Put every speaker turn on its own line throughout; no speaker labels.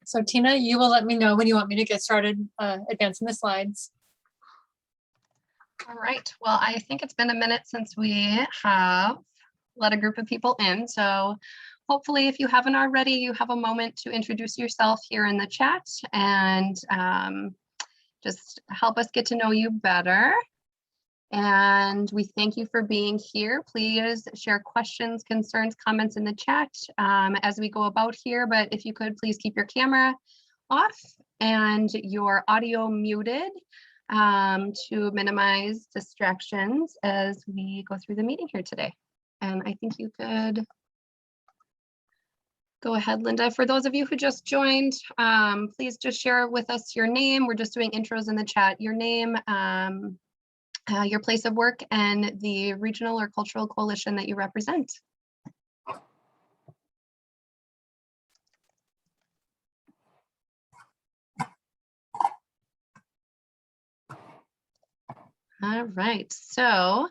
So Tina, you will let me know when you want me to get started advancing the slides.
All right, well, I think it's been a minute since we have let a group of people in. So hopefully if you haven't already, you have a moment to introduce yourself here in the chat and just help us get to know you better. And we thank you for being here. Please share questions, concerns, comments in the chat as we go about here. But if you could please keep your camera off and your audio muted to minimize distractions as we go through the meeting here today. And I think you could go ahead, Linda. For those of you who just joined, please just share with us your name. We're just doing intros in the chat. Your name, your place of work, and the regional or cultural coalition that you represent. All right, so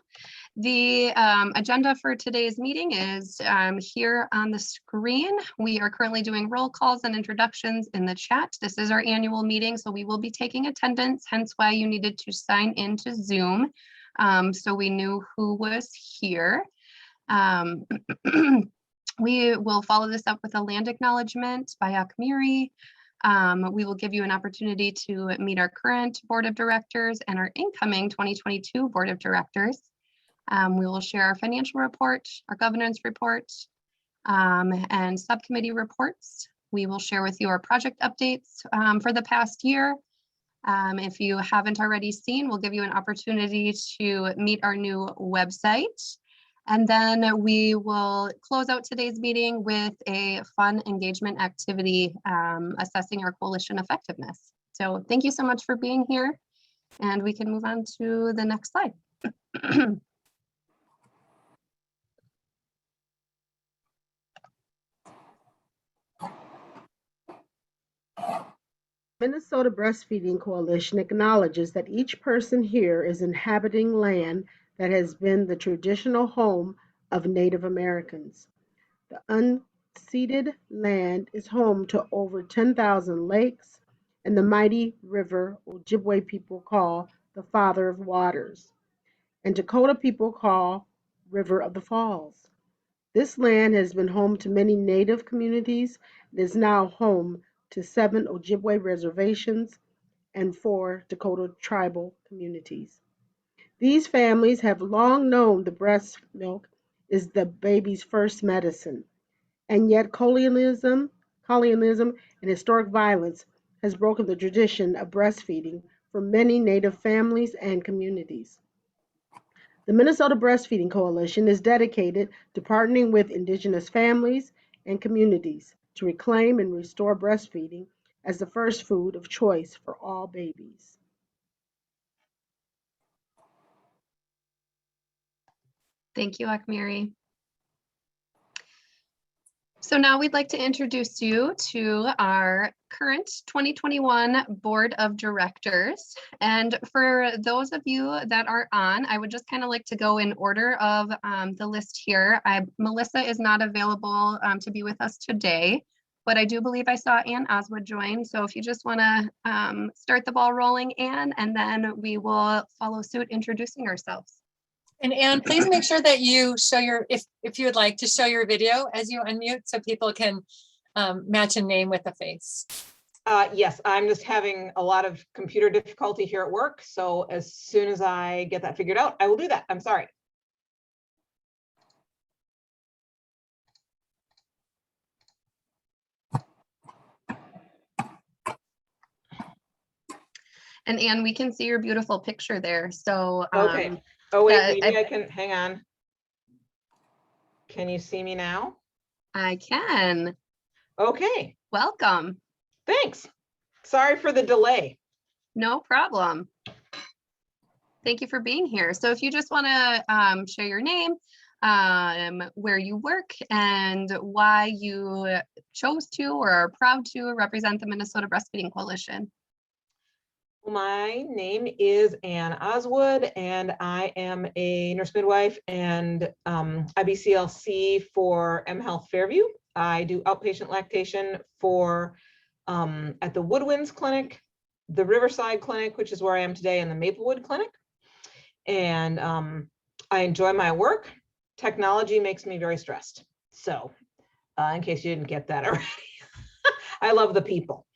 the agenda for today's meeting is here on the screen. We are currently doing roll calls and introductions in the chat. This is our annual meeting, so we will be taking attendance, hence why you needed to sign into Zoom so we knew who was here. We will follow this up with a land acknowledgement by Akmiri. We will give you an opportunity to meet our current board of directors and our incoming 2022 board of directors. We will share our financial report, our governance report, and subcommittee reports. We will share with you our project updates for the past year. If you haven't already seen, we'll give you an opportunity to meet our new website. And then we will close out today's meeting with a fun engagement activity assessing our coalition effectiveness. So thank you so much for being here, and we can move on to the next slide.
Minnesota Breastfeeding Coalition acknowledges that each person here is inhabiting land that has been the traditional home of Native Americans. The unceded land is home to over 10,000 lakes and the mighty river Ojibwe people call the Father of Waters, and Dakota people call River of the Falls. This land has been home to many Native communities and is now home to 7 Ojibwe reservations and 4 Dakota tribal communities. These families have long known the breast milk is the baby's first medicine, and yet colonialism and historic violence has broken the tradition of breastfeeding for many Native families and communities. The Minnesota Breastfeeding Coalition is dedicated to partnering with Indigenous families and communities to reclaim and restore breastfeeding as the first food of choice for all babies.
Thank you, Akmiri. So now we'd like to introduce you to our current 2021 Board of Directors. And for those of you that are on, I would just kind of like to go in order of the list here. Melissa is not available to be with us today, but I do believe I saw Ann Oswood join. So if you just want to start the ball rolling, Ann, and then we will follow suit introducing ourselves.
And Anne, please make sure that you show your, if you would like to show your video as you unmute so people can match a name with a face.
Yes, I'm just having a lot of computer difficulty here at work. So as soon as I get that figured out, I will do that. I'm sorry.
And Anne, we can see your beautiful picture there. So
okay. Oh wait, maybe I can, hang on. Can you see me now?
I can.
Okay.
Welcome.
Thanks. Sorry for the delay.
No problem. Thank you for being here. So if you just want to share your name, where you work, and why you chose to or are proud to represent the Minnesota Breastfeeding Coalition.
My name is Ann Oswood, and I am a nurse midwife and IBCLC for mHealth Fairview. I do outpatient lactation for at the Woodwinds Clinic, the Riverside Clinic, which is where I am today, and the Maplewood Clinic. And I enjoy my work. Technology makes me very stressed. So in case you didn't get that already, I love the people.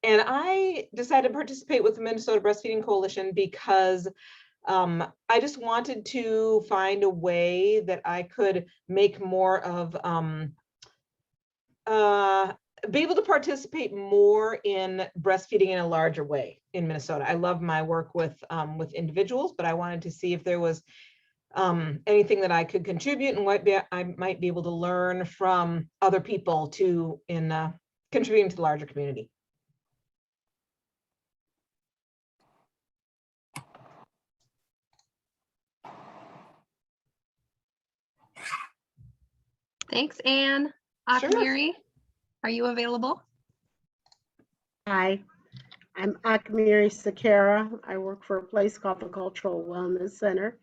And I decided to participate with the Minnesota Breastfeeding Coalition because I just wanted to find a way that I could make more of, be able to participate more in breastfeeding in a larger way in Minnesota. I love my work with individuals, but I wanted to see if there was anything that I could contribute and what I might be able to learn from other people to in contributing to the larger community.
Thanks, Anne.
Sure.
Akmiri, are you available?
Hi, I'm Akmiri Sakara. I work for a place called the Cultural Wellness Center,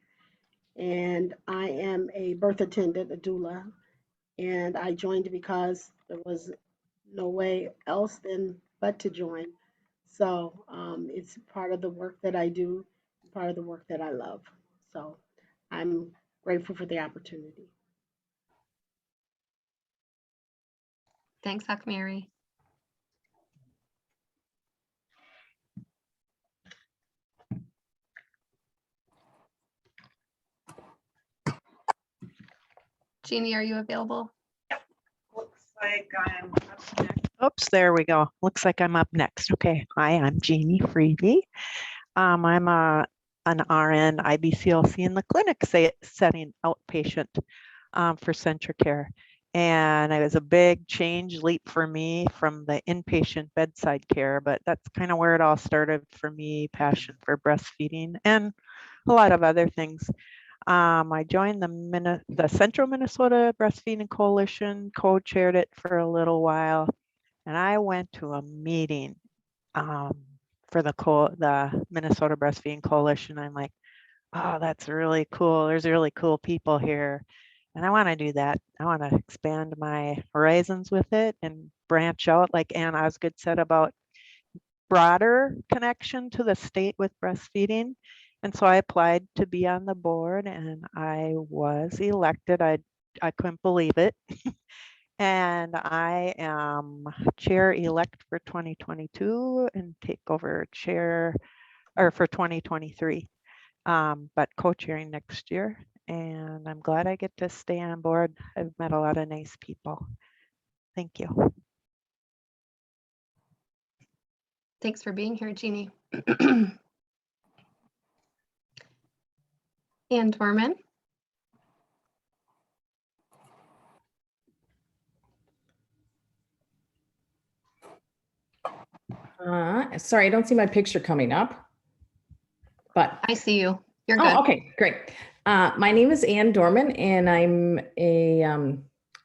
and I am a birth attendant, a doula, and I joined because there was no way else but to join. So it's part of the work that I do, part of the work that I love. So I'm grateful for the opportunity.
Thanks, Akmiri. Jeannie, are you available?
Looks like I'm up next. Oops, there we go. Looks like I'm up next. Okay. Hi, I'm Jeannie Freeby. I'm an RN IBCLC in the clinic setting outpatient for Centra Care. And it was a big leap for me from the inpatient bedside care, but that's kind of where it all started for me, passion for breastfeeding and a lot of other things. I joined the Central Minnesota Breastfeeding Coalition, co-chaired it for a little while, and I went to a meeting for the Minnesota Breastfeeding Coalition. I'm like, oh, that's really cool. There's really cool people here, and I want to do that. I want to expand my horizons with it and branch out, like Ann Osgood said, about broader connection to the state with breastfeeding. And so I applied to be on the board and I was elected. I couldn't believe it. And I am chair-elect for 2022 and take over chair for 2023, but co-chairing next year. And I'm glad I get to stay on board. I've met a lot of nice people. Thank you.
Thanks for being here, Jeannie. Ann Dorman.
Sorry, I don't see my picture coming up, but
I see you. You're good.
oh, okay, great. My name is Ann Dorman, and I'm a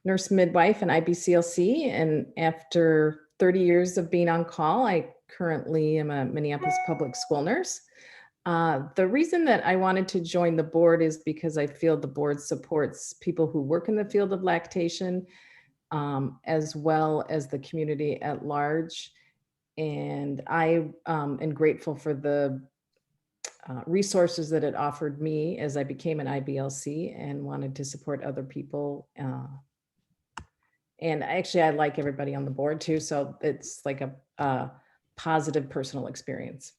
nurse midwife in IBCLC. And after 30 years of being on call, I currently am a Minneapolis public school nurse. The reason that I wanted to join the board is because I feel the board supports people who work in the field of lactation, as well as the community at large. And I am grateful for the resources that it offered me as I became an IBLC and wanted to support other people. And actually, I like everybody on the board too. So it's like a positive personal experience.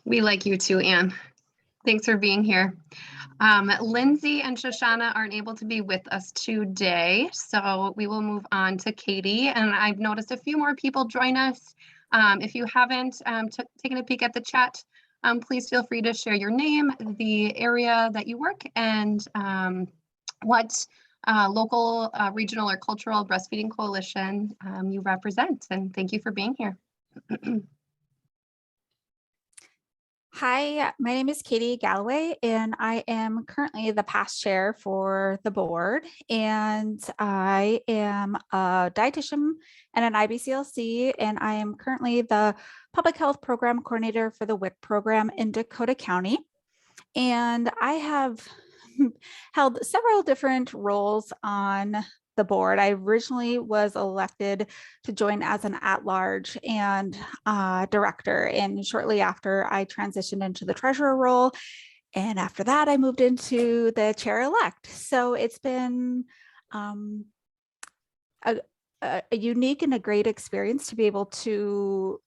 We like you too, Ann. Thanks for being here. Lindsay and Shoshana aren't able to be with us today, so we will move on to Katie. And I've noticed a few more people join us. If you haven't taken a peek at the chat, please feel free to share your name, the area that you work, and what local, regional, or cultural breastfeeding coalition you represent. And thank you for being here.
Hi, my name is Katie Galloway, and I am currently the past chair for the board. And I am a dietitian and an IBCLC, and I am currently the public health program coordinator for the WIC program in Dakota County. And I have held several different roles on the board. I originally was elected to join as an at-large and director. And shortly after, I transitioned into the treasurer role. And after that, I moved into the chair-elect. So it's been a unique and a great experience to be able to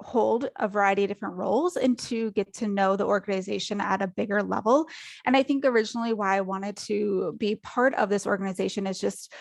hold a variety of different roles and to get to know the organization at a bigger level. And I think originally why I wanted to be part of this organization is just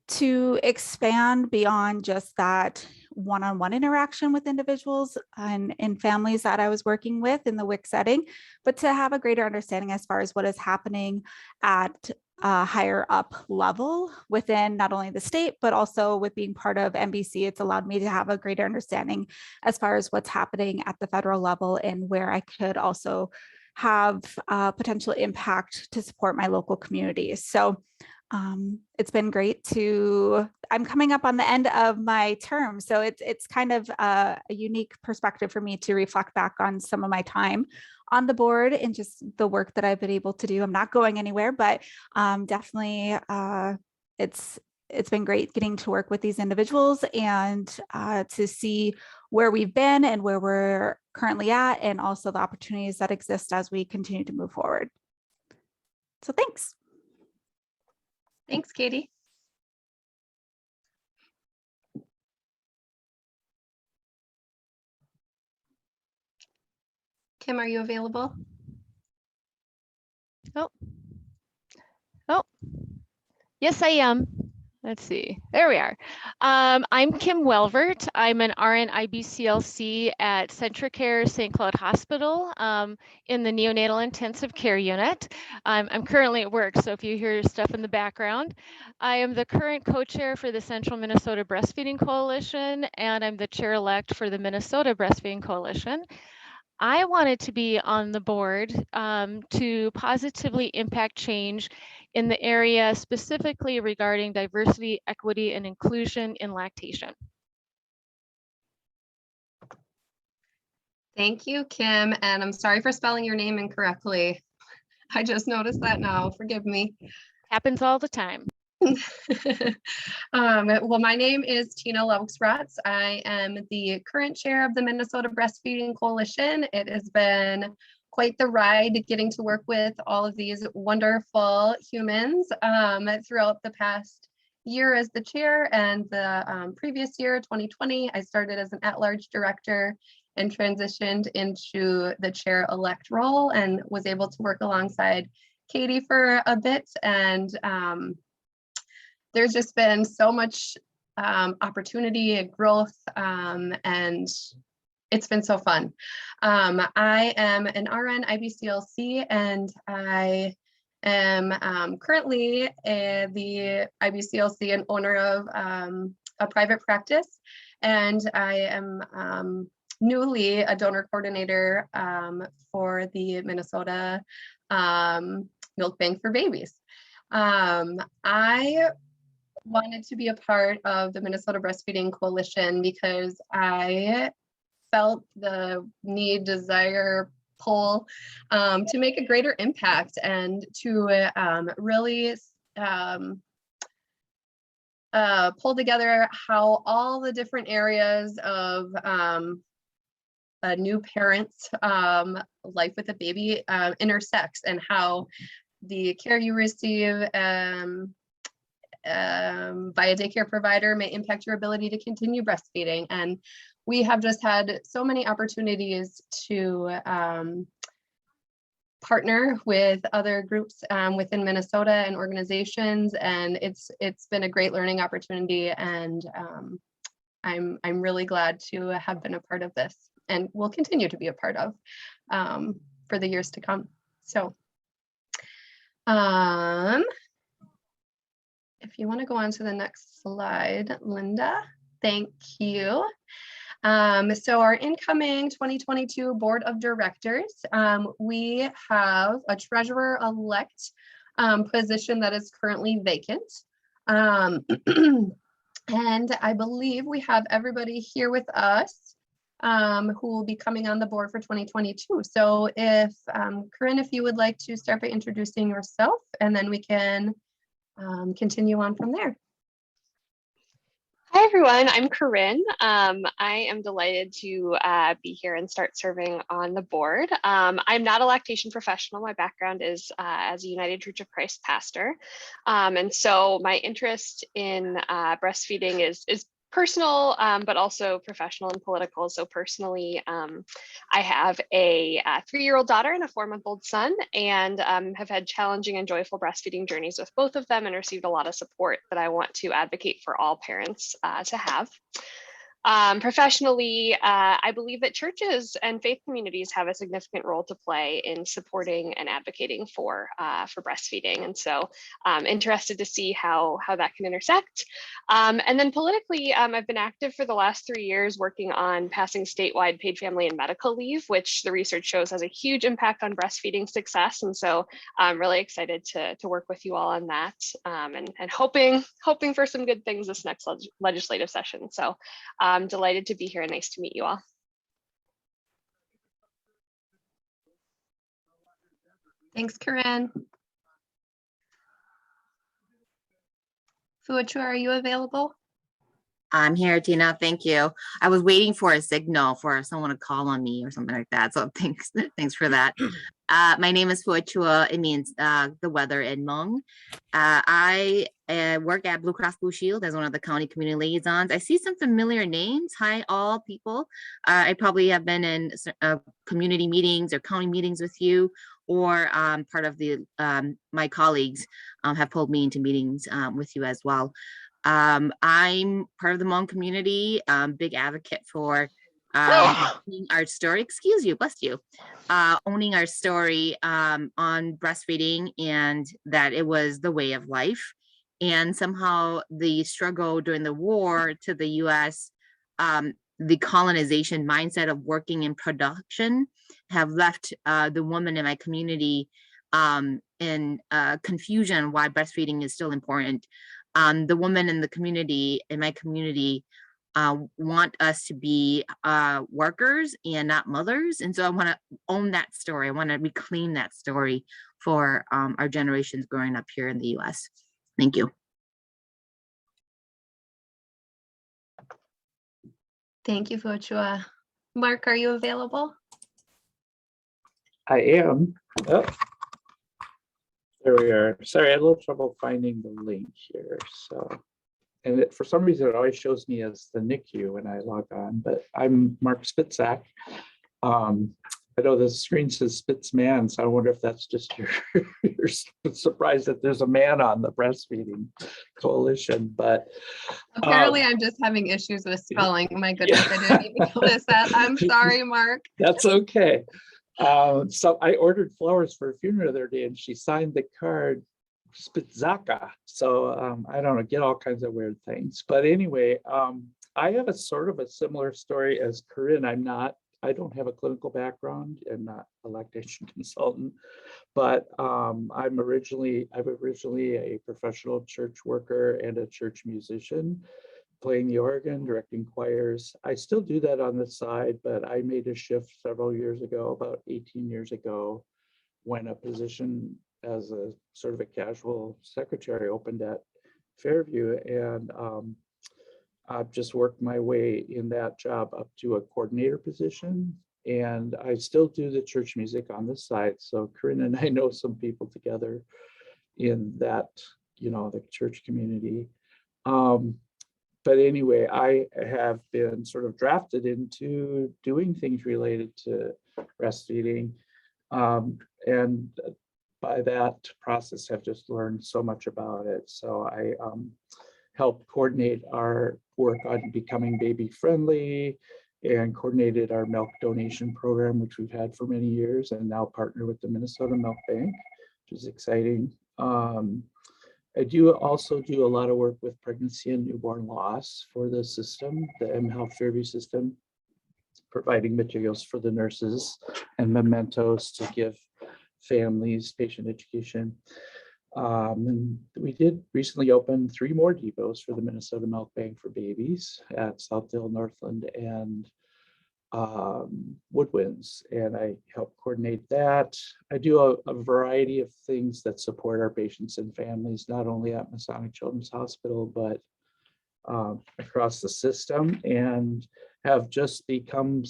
to expand beyond just that one-on-one interaction with individuals and families that I was working with in the WIC setting, but to have a greater understanding as far as what is happening at a higher up level within not only the state, but also with being part of MBC, it's allowed me to have a greater understanding as far as what's happening at the federal level and where I could also have potential impact to support my local communities. So it's been great I'm coming up on the end of my term. So it's kind of a unique perspective for me to reflect back on some of my time on the board and just the work that I've been able to do. I'm not going anywhere, but definitely it's been great getting to work with these individuals and to see where we've been and where we're currently at, and also the opportunities that exist as we continue to move forward. So thanks.
Thanks, Katie. Kim, are you available?
Oh, yes, I am. Let's see. There we are. I'm Kim Welvert. I'm an RN IBCLC at Centricare St. Cloud Hospital in the neonatal intensive care unit. I'm currently at work, so if you hear stuff in the background. I am the current co-chair for the Central Minnesota Breastfeeding Coalition, and I'm the chair-elect for the Minnesota Breastfeeding Coalition. I wanted to be on the board to positively impact change in the area specifically regarding diversity, equity, and inclusion in lactation.
Thank you, Kim. And I'm sorry for spelling your name incorrectly. I just noticed that now. Forgive me.
Happens all the time.
Well, my name is Tina Laux-Bratz. I am the current chair of the Minnesota Breastfeeding Coalition. It has been quite the ride getting to work with all of these wonderful humans throughout the past year as the chair, and the previous year, 2020, I started as an at-large director and transitioned into the chair-elect role and was able to work alongside Katie for a bit. And there's just been so much opportunity and growth, and it's been so fun. I am an RN IBCLC, and I am currently the IBCLC and owner of a private practice, and I am newly a donor coordinator for the Minnesota Milk Bank for Babies. I wanted to be a part of the Minnesota Breastfeeding Coalition because I felt the need, desire, pull to make a greater impact and to really pull together how all the different areas of a new parent's life with a baby intersects, and how the care you receive via daycare provider may impact your ability to continue breastfeeding. And we have just had so many opportunities to partner with other groups within Minnesota and organizations, and it's been a great learning opportunity, and I'm really glad to have been a part of this and will continue to be a part of for the years to come. So if you want to go on to the next slide, Linda, thank you. So our incoming 2022 Board of Directors, we have a treasurer-elect position that is currently vacant. And I believe we have everybody here with us who will be coming on the board for 2022. So if, Corinne, if you would like to start by introducing yourself, and then we can continue on from there.
Hi, everyone. I'm Corinne. I am delighted to be here and start serving on the board. I'm not a lactation professional. My background is as a United Church of Christ pastor. And so my interest in breastfeeding is personal, but also professional and political. So personally, I have a 3-year-old daughter and a 4-month-old son, and have had challenging and joyful breastfeeding journeys with both of them and received a lot of support that I want to advocate for all parents to have. Professionally, I believe that churches and faith communities have a significant role to play in supporting and advocating for breastfeeding. And so I'm interested to see how that can intersect. And then politically, I've been active for the last 3 years working on passing statewide paid family and medical leave, which the research shows has a huge impact on breastfeeding success. And so I'm really excited to work with you all on that, and hoping for some good things this next legislative session. So I'm delighted to be here and nice to meet you all.
Thanks, Corinne. Fuachua, are you available?
I'm here, Tina. Thank you. I was waiting for a signal for someone to call on me or something like that. So thanks for that. My name is Fuachua. It means the weather in Hmong. I work at Blue Cross Blue Shield as one of the county community liaisons. I see some familiar names. Hi, all people. I probably have been in community meetings or county meetings with you, or part of the my colleagues have pulled me into meetings with you as well. I'm part of the Hmong community, big advocate for owning our story, excuse you, bless you, owning our story on breastfeeding, and that it was the way of life. And somehow the struggle during the war to the US, the colonization mindset of working in production have left the woman in my community in confusion why breastfeeding is still important. The women in the community, in my community, want us to be workers and not mothers. And so I want to own that story. I want to reclaim that story for our generations growing up here in the US. Thank you.
Thank you, Fuachua. Mark, are you available?
I am. Oh, there we are. Sorry, I had a little trouble finding the link here. So, and for some reason, it always shows me as the NICU when I log on, but I'm Mark Spitzak. I know the screen says Spitzman, so I wonder if that's just you're surprised that there's a man on the breastfeeding coalition, but
apparently I'm just having issues with spelling. My goodness, I didn't even notice that. I'm sorry, Mark.
That's okay. So I ordered flowers for a funeral the other day, and she signed the card Spitzaka. So I don't know, get all kinds of weird things. But anyway, I have a sort of a similar story as Corinne. I don't have a clinical background and not a lactation consultant, but I'm originally a professional church worker and a church musician, playing the organ, directing choirs. I still do that on the side, but I made a shift several years ago, about 18 years ago, when a position as a sort of a casual secretary opened at Fairview, and I've just worked my way in that job up to a coordinator position, and I still do the church music on the side. So Corinne and I know some people together in that, the church community. But anyway, I have been sort of drafted into doing things related to breastfeeding, and by that process have just learned so much about it. So I helped coordinate our work on becoming baby friendly, and coordinated our milk donation program, which we've had for many years, and now partner with the Minnesota Milk Bank, which is exciting. I do also do a lot of work with pregnancy and newborn loss for the system, the M Health Fairview system. providing materials for the nurses and mementos to give families patient education. And we did recently open 3 more depots for the Minnesota Milk Bank for Babies at Southdale, Northland, and Woodwinds, and I help coordinate that. I do a variety of things that support our patients and families, not only at Masonic Children's Hospital, but across the system, and have just become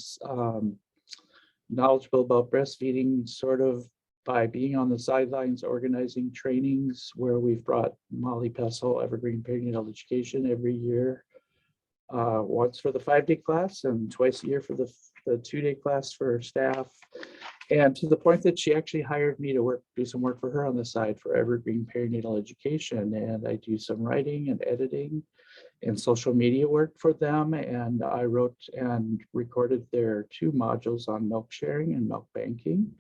knowledgeable about breastfeeding sort of by being on the sidelines, organizing trainings where we've brought Molly Pessel Evergreen Perinatal Education every year, once for the 5-day class and twice a year for the 2-day class for staff. And to the point that she actually hired me to do some work for her on the side for Evergreen Perinatal Education. And I do some writing and editing and social media work for them. And I wrote and recorded their 2 modules on milk sharing and milk banking.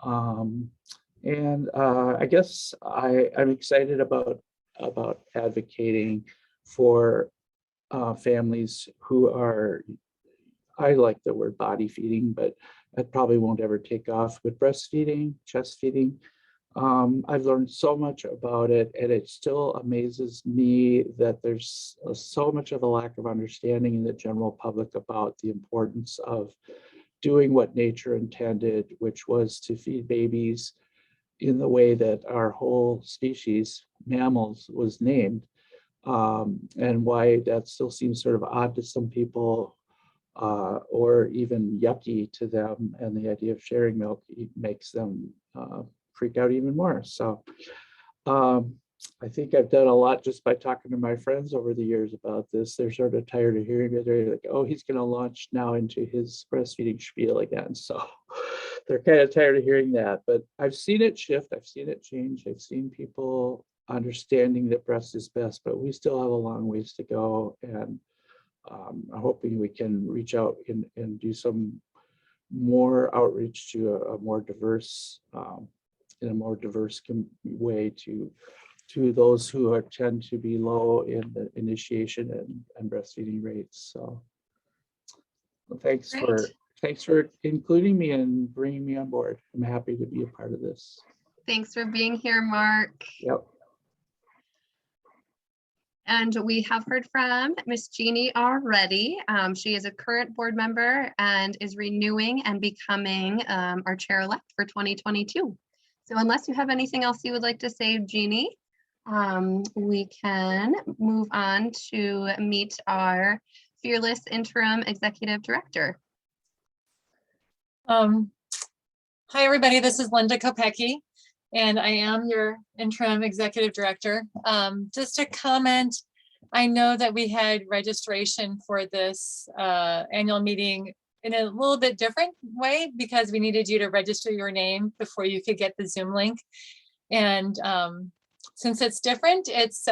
I guess I'm excited about advocating for families who are, I like the word body feeding, but that probably won't ever take off, with breastfeeding, chest feeding. I've learned so much about it, and it still amazes me that there's so much of a lack of understanding in the general public about the importance of doing what nature intended, which was to feed babies in the way that our whole species, mammals, was named. And why that still seems sort of odd to some people, or even yucky to them, and the idea of sharing milk makes them freak out even more. So I think I've done a lot just by talking to my friends over the years about this. They're sort of tired of hearing it. They're like, oh, he's going to launch now into his breastfeeding spiel again. So they're kind of tired of hearing that, but I've seen it shift. I've seen it change. I've seen people understanding that breast is best, but we still have a long ways to go. And I'm hoping we can reach out and do some more outreach to a more diverse, in a more diverse way to those who tend to be low in the initiation and breastfeeding rates. So well, thanks for including me and bringing me on board. I'm happy to be a part of this.
Thanks for being here, Mark.
Yep.
And we have heard from Miss Jeannie already. She is a current board member and is renewing and becoming our chair-elect for 2022. So unless you have anything else you would like to say, Jeannie, we can move on to meet our fearless interim executive director.
Hi, everybody. This is Linda Kopecki, and I am your interim executive director. Just a comment, I know that we had registration for this annual meeting in a little bit different way because we needed you to register your name before you could get the Zoom link. And since it's different, it's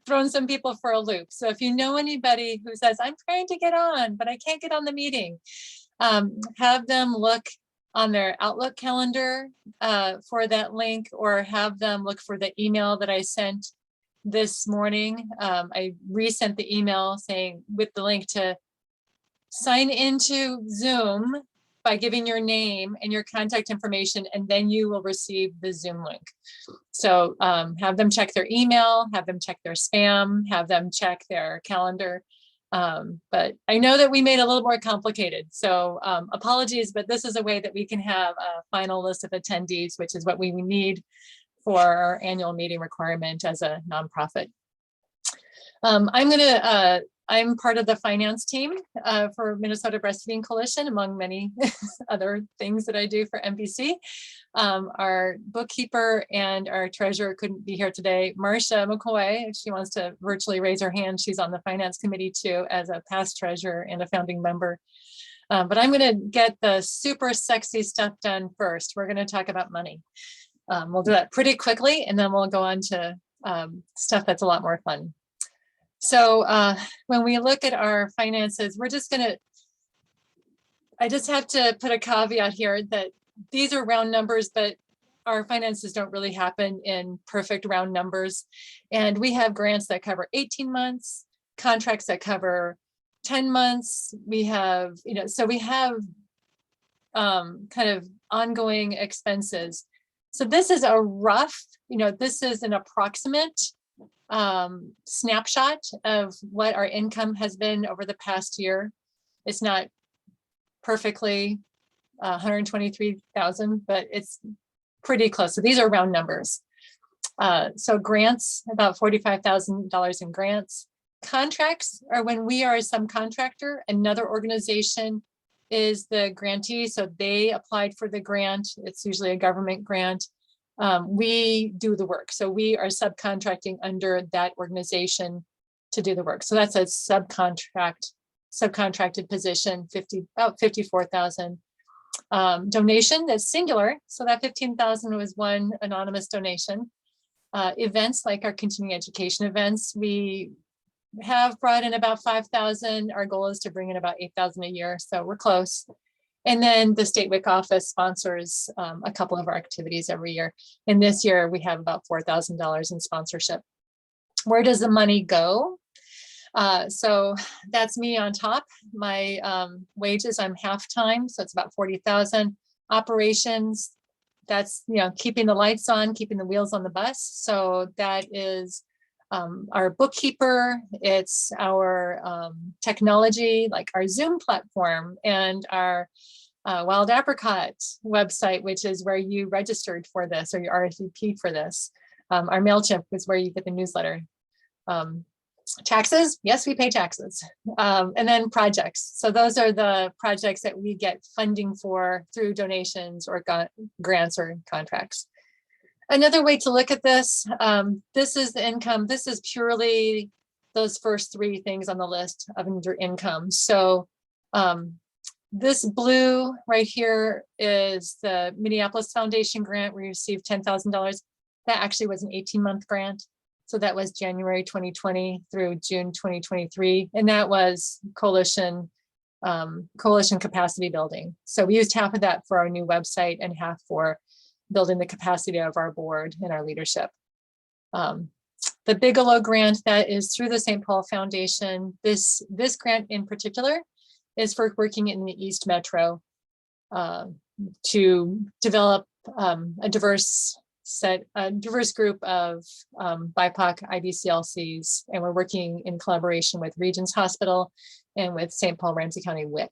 thrown some people for a loop. So if you know anybody who says, I'm trying to get on, but I can't get on the meeting, have them look on their Outlook calendar for that link, or have them look for the email that I sent this morning. I resent the email saying with the link to sign into Zoom by giving your name and your contact information, and then you will receive the Zoom link. So have them check their email, have them check their spam, have them check their calendar. But I know that we made it a little more complicated. So apologies, but this is a way that we can have a final list of attendees, which is what we need for our annual meeting requirement as a nonprofit. I'm part of the finance team for Minnesota Breastfeeding Coalition, among many other things that I do for MBC. Our bookkeeper and our treasurer couldn't be here today. Marcia McCoy, if she wants to virtually raise her hand, she's on the finance committee too, as a past treasurer and a founding member. But I'm going to get the super sexy stuff done first. We're going to talk about money. We'll do that pretty quickly, and then we'll go on to stuff that's a lot more fun. So when we look at our finances, I just have to put a caveat here that these are round numbers, but our finances don't really happen in perfect round numbers. And we have grants that cover 18 months, contracts that cover 10 months, we have, so we have kind of ongoing expenses. So this is a rough, this is an approximate snapshot of what our income has been over the past year. It's not perfectly 123,000, but it's pretty close. So these are round numbers. So grants, about $45,000 in grants. Contracts are when we are a subcontractor, another organization is the grantee. So they applied for the grant. It's usually a government grant. We do the work. So we are subcontracting under that organization to do the work. So that's a subcontracted position, about 54,000. Donation, that's singular. So that 15,000 was one anonymous donation. Events like our continuing education events, we have brought in about 5,000. Our goal is to bring in about 8,000 a year. So we're close. And then the State WIC office sponsors a couple of our activities every year. And this year we have about $4,000 in sponsorship. Where does the money go? So that's me on top. My wages, I'm half-time, so it's about 40,000. Operations, that's, keeping the lights on, keeping the wheels on the bus. So that is our bookkeeper, it's our technology, like our Zoom platform and our Wild Apricot website, which is where you registered for this or you RSVP'd for this. Our MailChimp is where you get the newsletter. Taxes, yes, we pay taxes. And then projects. So those are the projects that we get funding for through donations or grants or contracts. Another way to look at this, this is the income. This is purely those first three things on the list of under income. So this blue right here is the Minneapolis Foundation grant. We received $10,000. That actually was an 18-month grant. So that was January 2020 through June 2023. And that was coalition capacity building. So we used half of that for our new website and half for building the capacity of our board and our leadership. The Bigelow Grant, that is through the St. Paul Foundation. This grant in particular is for working in the East Metro to develop a diverse group of BIPOC IBCLCs, and we're working in collaboration with Regions Hospital and with St. Paul Ramsey County WIC.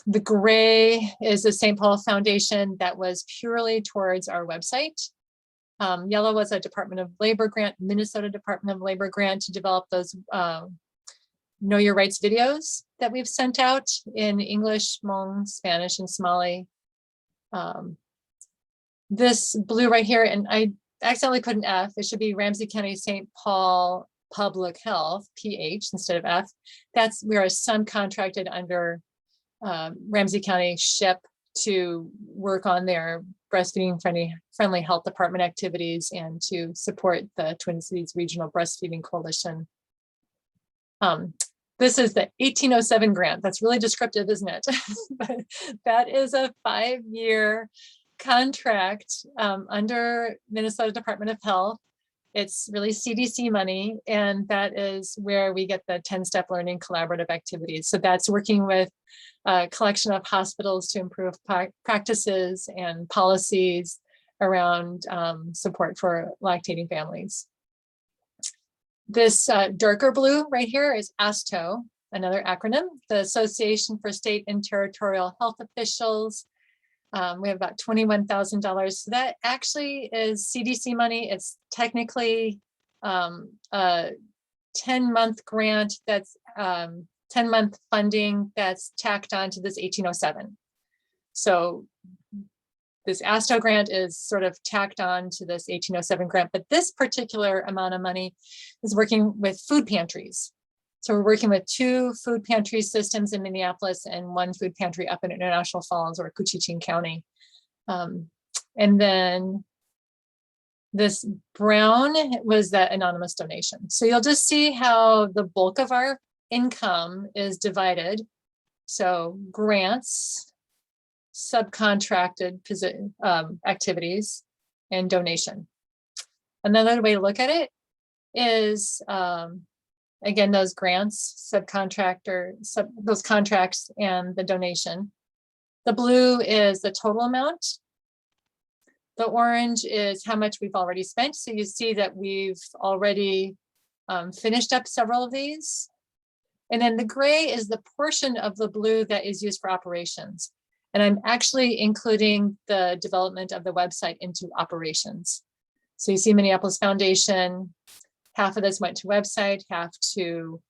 The gray is the St. Paul Foundation that was purely towards our website. Yellow was a Department of Labor grant, Minnesota Department of Labor grant to develop those Know Your Rights videos that we've sent out in English, Hmong, Spanish, and Somali. This blue right here, and I accidentally put an F, it should be Ramsey County St. Paul Public Health, PH instead of F. We are subcontracted under Ramsey County SHIP to work on their breastfeeding friendly health department activities and to support the Twin Cities Regional Breastfeeding Coalition. This is the 1807 grant. That's really descriptive, isn't it? But that is a 5-year contract under Minnesota Department of Health. It's really CDC money, and that is where we get the 10-step learning collaborative activities. So that's working with a collection of hospitals to improve practices and policies around support for lactating families. This darker blue right here is ASTO, another acronym, the Association for State and Territorial Health Officials. We have about $21,000. So that actually is CDC money. It's technically a 10-month grant that's 10-month funding that's tacked on to this 1807. So this ASTO grant is sort of tacked on to this 1807 grant, but this particular amount of money is working with food pantries. So we're working with 2 food pantry systems in Minneapolis and 1 food pantry up in International Falls or Cochichean County. And then this brown was that anonymous donation. So you'll just see how the bulk of our income is divided. So grants, subcontracted activities, and donation. Another way to look at it is Again, those grants, those contracts and the donation. The blue is the total amount. The orange is how much we've already spent. So you see that we've already finished up several of these. And then the gray is the portion of the blue that is used for operations. And I'm actually including the development of the website into operations. So you see Minneapolis Foundation, half of this went to website, half to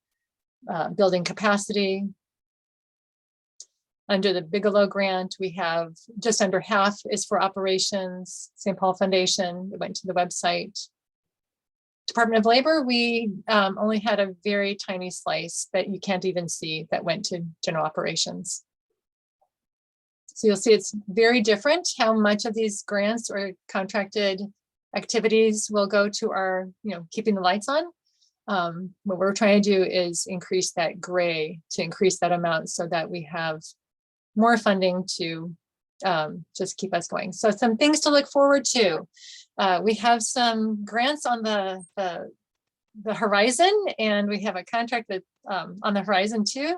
building capacity. Under the Bigelow Grant, we have just under half is for operations. St. Paul Foundation, it went to the website. Department of Labor, we only had a very tiny slice that you can't even see that went to general operations. So you'll see it's very different how much of these grants or contracted activities will go to our, keeping the lights on. What we're trying to do is increase that gray to increase that amount so that we have more funding to just keep us going. So some things to look forward to. We have some grants on the horizon, and we have a contract that on the horizon too.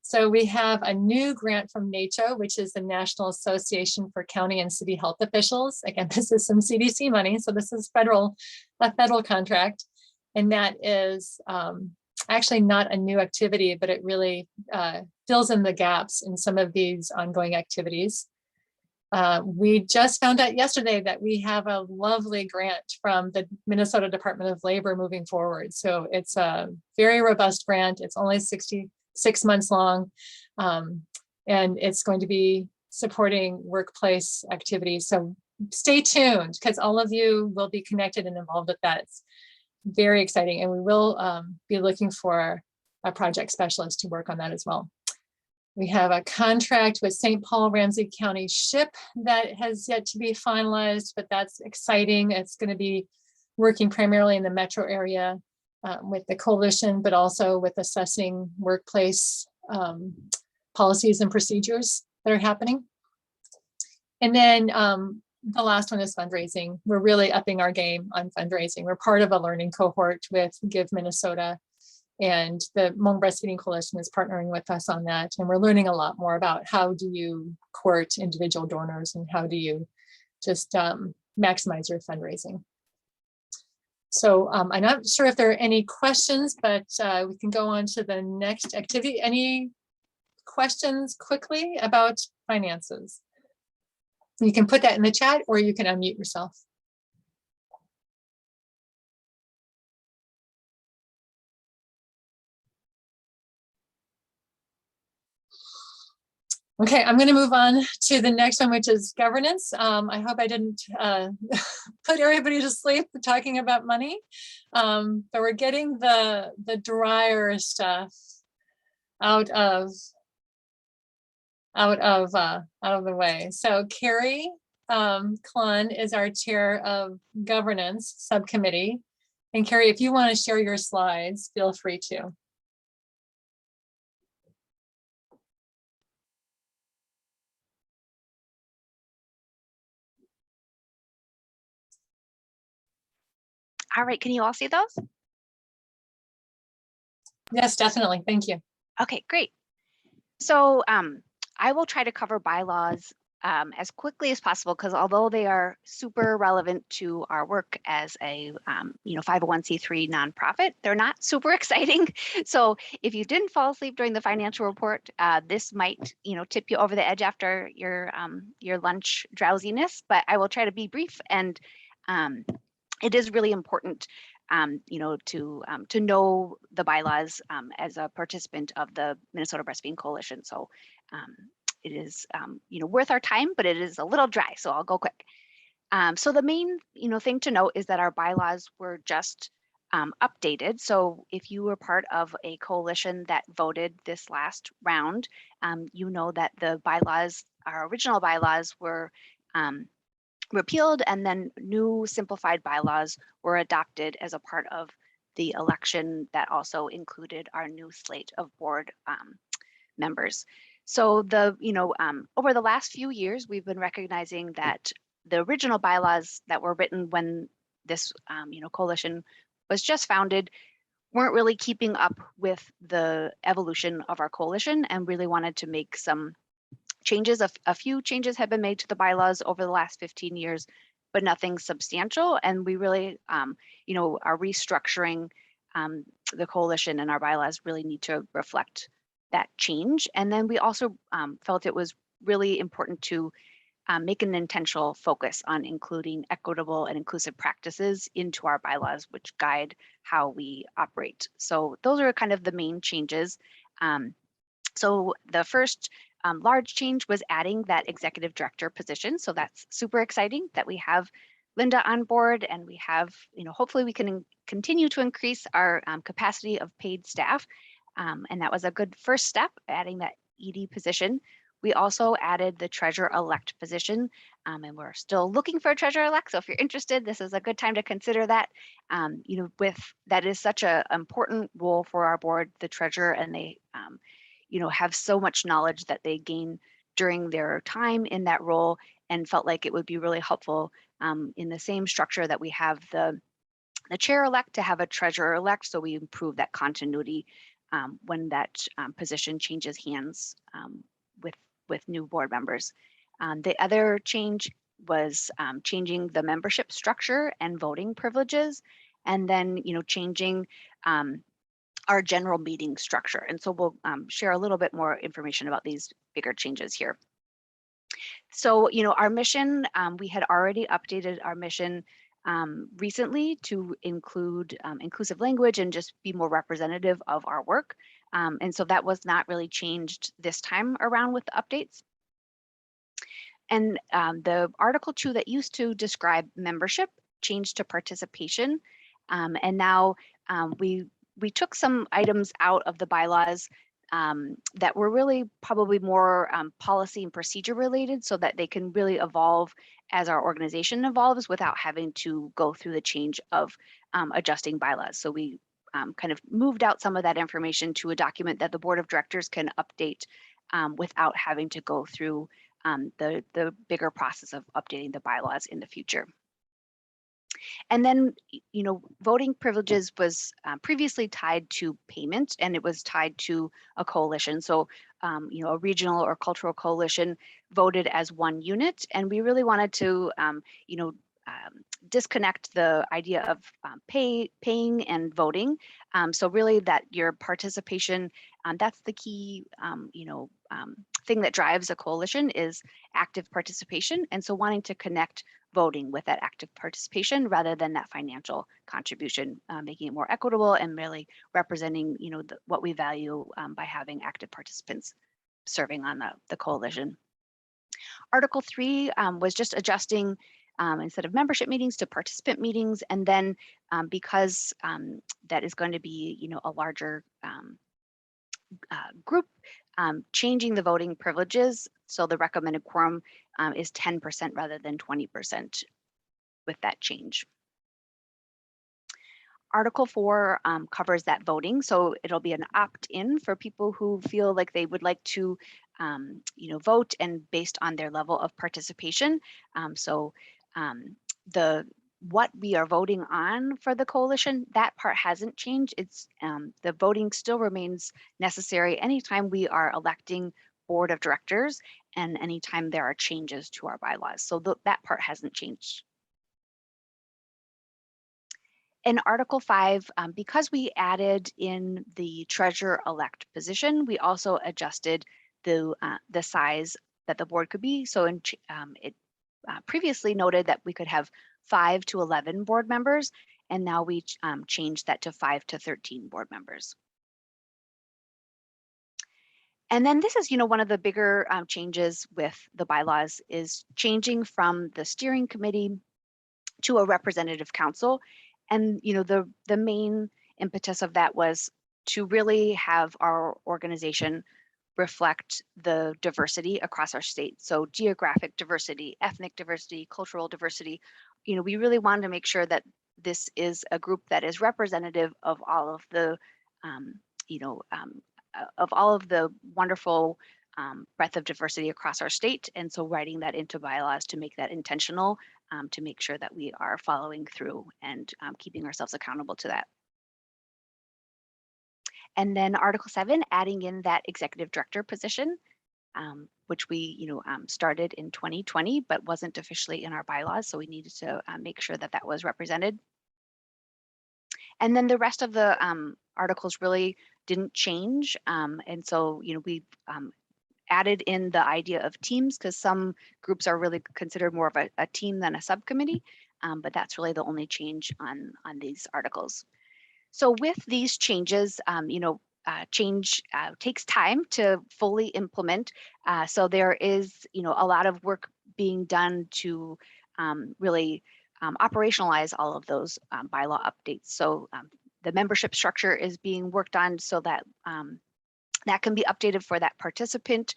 So we have a new grant from NACHO, which is the National Association for County and City Health Officials. Again, this is some CDC money, so this is a federal contract, and that is actually not a new activity, but it really fills in the gaps in some of these ongoing activities. We just found out yesterday that we have a lovely grant from the Minnesota Department of Labor moving forward. So it's a very robust grant. It's only 66 months long, and it's going to be supporting workplace activities. So stay tuned, because all of you will be connected and involved with that. It's very exciting, and we will be looking for a project specialist to work on that as well. We have a contract with St. Paul Ramsey County SHIP that has yet to be finalized, but that's exciting. It's going to be working primarily in the metro area with the coalition, but also with assessing workplace policies and procedures that are happening. And then the last one is fundraising. We're really upping our game on fundraising. We're part of a learning cohort with Give Minnesota, and the Hmong Breastfeeding Coalition is partnering with us on that. And we're learning a lot more about how do you court individual donors and how do you just maximize your fundraising. So I'm not sure if there are any questions, but we can go on to the next activity. Any questions quickly about finances? You can put that in the chat, or you can unmute yourself. Okay, I'm going to move on to the next one, which is governance. I hope I didn't put everybody to sleep talking about money, but we're getting the drier stuff out of the way. So Carrie Clun is our chair of governance subcommittee. And Carrie, if you want to share your slides, feel free to.
All right, can you all see those?
Yes, definitely. Thank you.
Okay, great. So I will try to cover bylaws as quickly as possible, because although they are super relevant to our work as a 501c3 nonprofit, they're not super exciting. So if you didn't fall asleep during the financial report, this might tip you over the edge after your lunch drowsiness. But I will try to be brief, and it is really important to know the bylaws as a participant of the Minnesota Breastfeeding Coalition. So it is worth our time, but it is a little dry, so I'll go quick. So the main thing to note is that our bylaws were just updated. So if you were part of a coalition that voted this last round, you know that the bylaws, our original bylaws, were repealed, and then new simplified bylaws were adopted as a part of the election that also included our new slate of board members. So over the last few years, we've been recognizing that the original bylaws that were written when this coalition was just founded weren't really keeping up with the evolution of our coalition and really wanted to make some changes. A few changes have been made to the bylaws over the last 15 years, but nothing substantial. And we really, you know, are restructuring the coalition, and our bylaws really need to reflect that change. And then we also felt it was really important to make an intentional focus on including equitable and inclusive practices into our bylaws, which guide how we operate. So those are kind of the main changes. So the first large change was adding that executive director position. So that's super exciting that we have Linda on board, and we have, you know, hopefully we can continue to increase our capacity of paid staff. And that was a good first step, adding that ED position. We also added the treasurer-elect position, and we're still looking for a treasurer-elect. So if you're interested, this is a good time to consider that. You know, with that is such an important role for our board, the treasurer, and they, you know, have so much knowledge that they gain during their time in that role, and felt like it would be really helpful in the same structure that we have the chair-elect to have a treasurer-elect, so we improve that continuity when that position changes hands with new board members. The other change was changing the membership structure and voting privileges, and then, you know, changing our general meeting structure. And so we'll share a little bit more information about these bigger changes here. So, you know, our mission, we had already updated our mission recently to include inclusive language and just be more representative of our work. And so that was not really changed this time around with the updates. And the Article 2 that used to describe membership changed to participation. And now we took some items out of the bylaws that were really probably more policy and procedure related, so that they can really evolve as our organization evolves without having to go through the change of adjusting bylaws. So we kind of moved out some of that information to a document that the board of directors can update without having to go through the bigger process of updating the bylaws in the future. And then, you know, voting privileges was previously tied to payment, and it was tied to a coalition. So, you know, a regional or cultural coalition voted as one unit, and we really wanted to, you know, disconnect the idea of paying and voting. So really that your participation, that's the key, you know, thing that drives a coalition is active participation. And so wanting to connect voting with that active participation rather than that financial contribution, making it more equitable and really representing, you know, what we value by having active participants serving on the coalition. Article 3 was just adjusting instead of membership meetings to participant meetings. And then because that is going to be, you know, a larger group, changing the voting privileges. So the recommended quorum is 10% rather than 20% with that change. Article 4 covers that voting. So it'll be an opt-in for people who feel like they would like to, you know, vote and based on their level of participation. What we are voting on for the coalition, that part hasn't changed. It's the voting still remains necessary anytime we are electing board of directors and anytime there are changes to our bylaws. So that part hasn't changed. In Article 5, because we added in the treasurer-elect position, we also adjusted the size that the board could be. So it previously noted that we could have 5 to 11 board members, and now we changed that to 5 to 13 board members. And then this is, you know, one of the bigger changes with the bylaws is changing from the steering committee to a representative council. And, you know, the main impetus of that was to really have our organization reflect the diversity across our state. So geographic diversity, ethnic diversity, cultural diversity. You know, we really wanted to make sure that this is a group that is representative of all of the, you know, of all of the wonderful breadth of diversity across our state. And so writing that into bylaws to make that intentional, to make sure that we are following through and keeping ourselves accountable to that. And then Article 7, adding in that executive director position, which we started in 2020, but wasn't officially in our bylaws. So we needed to make sure that that was represented. And then the rest of the articles really didn't change. And so, we added in the idea of teams because some groups are really considered more of a team than a subcommittee. But that's really the only change on these articles. So with these changes, change takes time to fully implement. So there is, a lot of work being done to really operationalize all of those bylaw updates. So the membership structure is being worked on so that that can be updated for that participant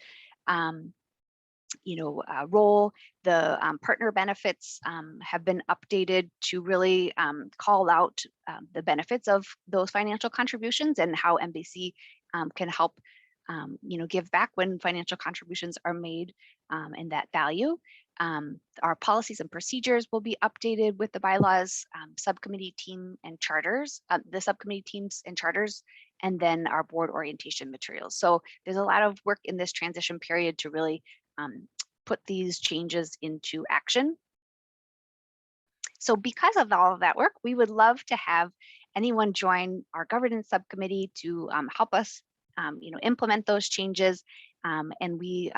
role. The partner benefits have been updated to really call out the benefits of those financial contributions and how MBC can help give back when financial contributions are made and that value. Our policies and procedures will be updated with the bylaws, subcommittee team and charters, the subcommittee teams and charters, and then our board orientation materials. So there's a lot of work in this transition period to really put these changes into action. So because of all of that work, we would love to have anyone join our governance subcommittee to help us implement those changes. And we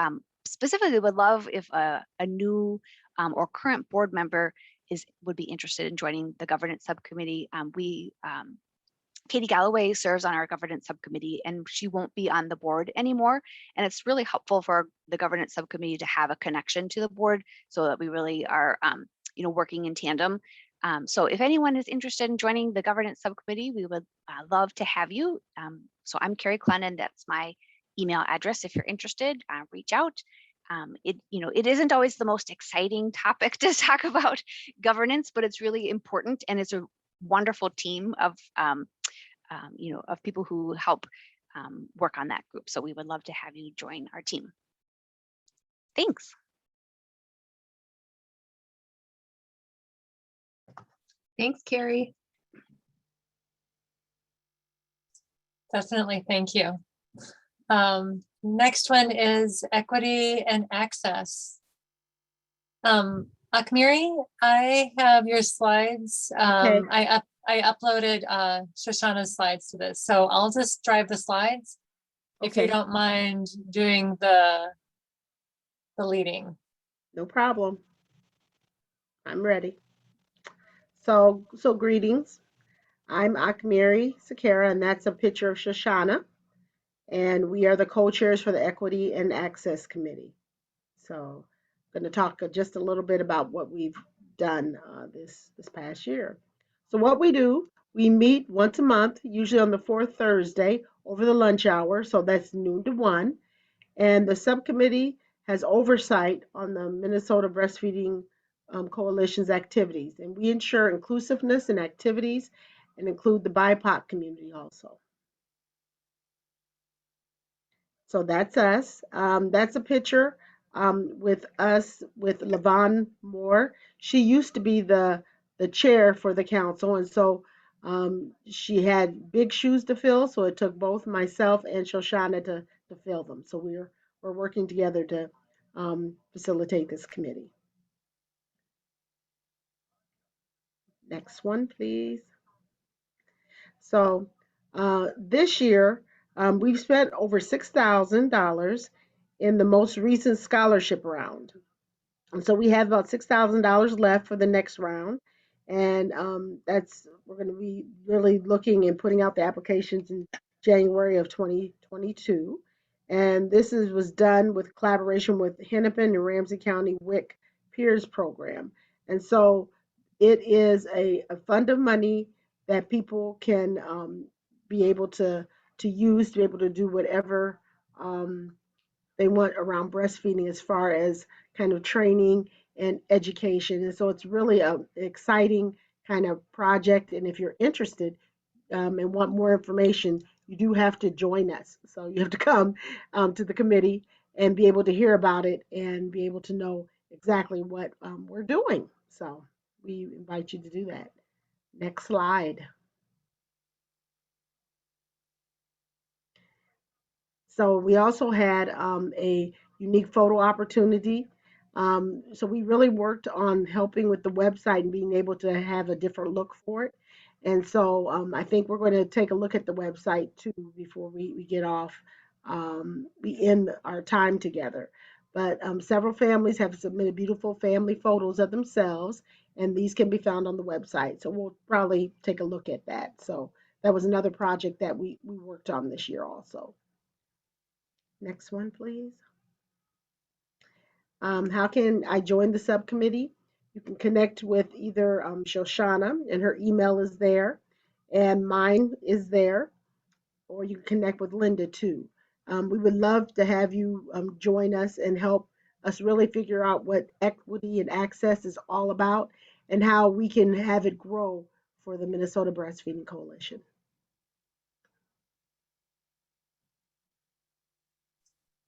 specifically would love if a new or current board member would be interested in joining the governance subcommittee. Katie Galloway serves on our governance subcommittee and she won't be on the board anymore. And it's really helpful for the governance subcommittee to have a connection to the board so that we really are working in tandem. So if anyone is interested in joining the governance subcommittee, we would love to have you. So I'm Carrie Clennon, that's my email address. If you're interested, reach out. It isn't always the most exciting topic to talk about governance, but it's really important and it's a wonderful team of people who help work on that group. So we would love to have you join our team. Thanks.
Thanks, Carrie.
Definitely, thank you. Next one is equity and access. Akmiri, I have your slides.
Okay.
I uploaded Shoshana's slides to this, so I'll just drive the slides if you
Okay.
don't mind doing the leading.
No problem. I'm ready. So greetings. I'm Akmiri Sakara, and that's a picture of Shoshana. And we are the co-chairs for the Equity and Access Committee. So I'm going to talk just a little bit about what we've done this past year. So what we do, we meet once a month, usually on the fourth Thursday over the lunch hour. So that's noon to 1. And the subcommittee has oversight on the Minnesota Breastfeeding Coalition's activities. And we ensure inclusiveness in activities and include the BIPOC community also. So that's us. That's a picture with us with Lavon Moore. She used to be the chair for the council, and so she had big shoes to fill. So it took both myself and Shoshana to fill them. So we're working together to facilitate this committee. Next one, please. So this year, we've spent over $6,000 in the most recent scholarship round. And so we have about $6,000 left for the next round. And we're going to be really looking and putting out the applications in January of 2022. And this was done with collaboration with Hennepin and Ramsey County WIC Peers Program. And so it is a fund of money that people can be able to use to be able to do whatever they want around breastfeeding as far as kind of training and education. And so it's really an exciting kind of project. And if you're interested and want more information, you do have to join us. So you have to come to the committee and be able to hear about it and be able to know exactly what we're doing. So we invite you to do that. Next slide. So we also had a unique photo opportunity. So we really worked on helping with the website and being able to have a different look for it. And so I think we're going to take a look at the website too before we get off. We end our time together. But several families have submitted beautiful family photos of themselves, and these can be found on the website. So we'll probably take a look at that. So that was another project that we worked on this year also. Next one, please. How can I join the subcommittee? You can connect with either Shoshana, and her email is there, and mine is there, or you can connect with Linda too. We would love to have you join us and help us really figure out what equity and access is all about and how we can have it grow for the Minnesota Breastfeeding Coalition.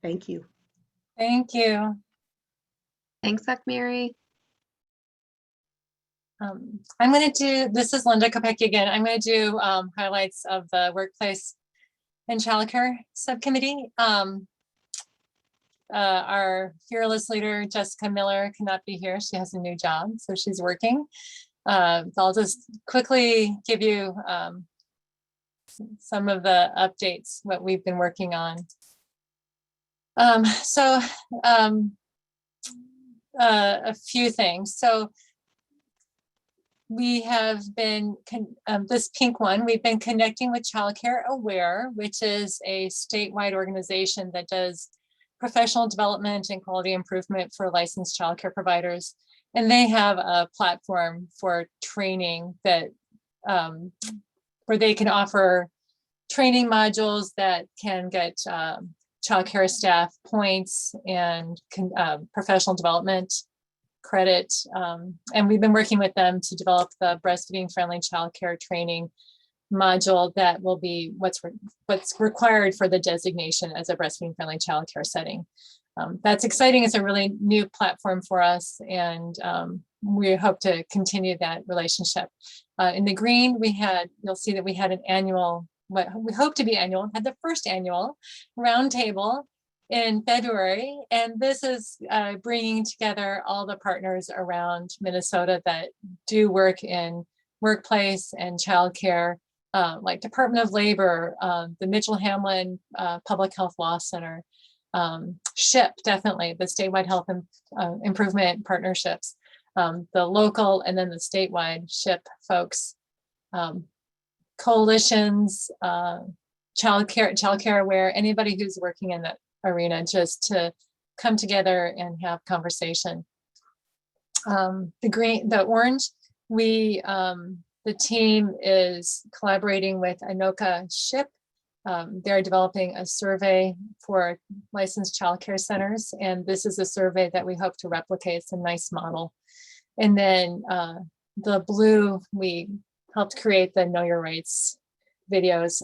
Thank you.
Thank you.
Thanks, Mary.
I'm going to do, this is Linda Kopecki again. I'm going to do highlights of the workplace and childcare subcommittee. Our fearless leader, Jessica Miller, cannot be here. She has a new job, so she's working. I'll just quickly give you some of the updates, what we've been working on. A few things. So we have been, this pink one, we've been connecting with Childcare Aware, which is a statewide organization that does professional development and quality improvement for licensed childcare providers. And they have a platform for training that, where they can offer training modules that can get childcare staff points and professional development credit. And we've been working with them to develop the breastfeeding friendly childcare training module that will be what's required for the designation as a breastfeeding friendly childcare setting. That's exciting. It's a really new platform for us, and we hope to continue that relationship. In the green, you'll see that we had an annual, what we hope to be annual, had the first annual roundtable in February. And this is bringing together all the partners around Minnesota that do work in workplace and childcare, like Department of Labor, the Mitchell-Hamlin Public Health Law Center, SHIP, definitely, the statewide health improvement partnerships, the local and then the statewide SHIP folks, coalitions, childcare Aware, anybody who's working in that arena, just to come together and have conversation. The orange, the team is collaborating with Anoka SHIP. They're developing a survey for licensed childcare centers, and this is a survey that we hope to replicate. It's a nice model. And then the blue, we helped create the Know Your Rights videos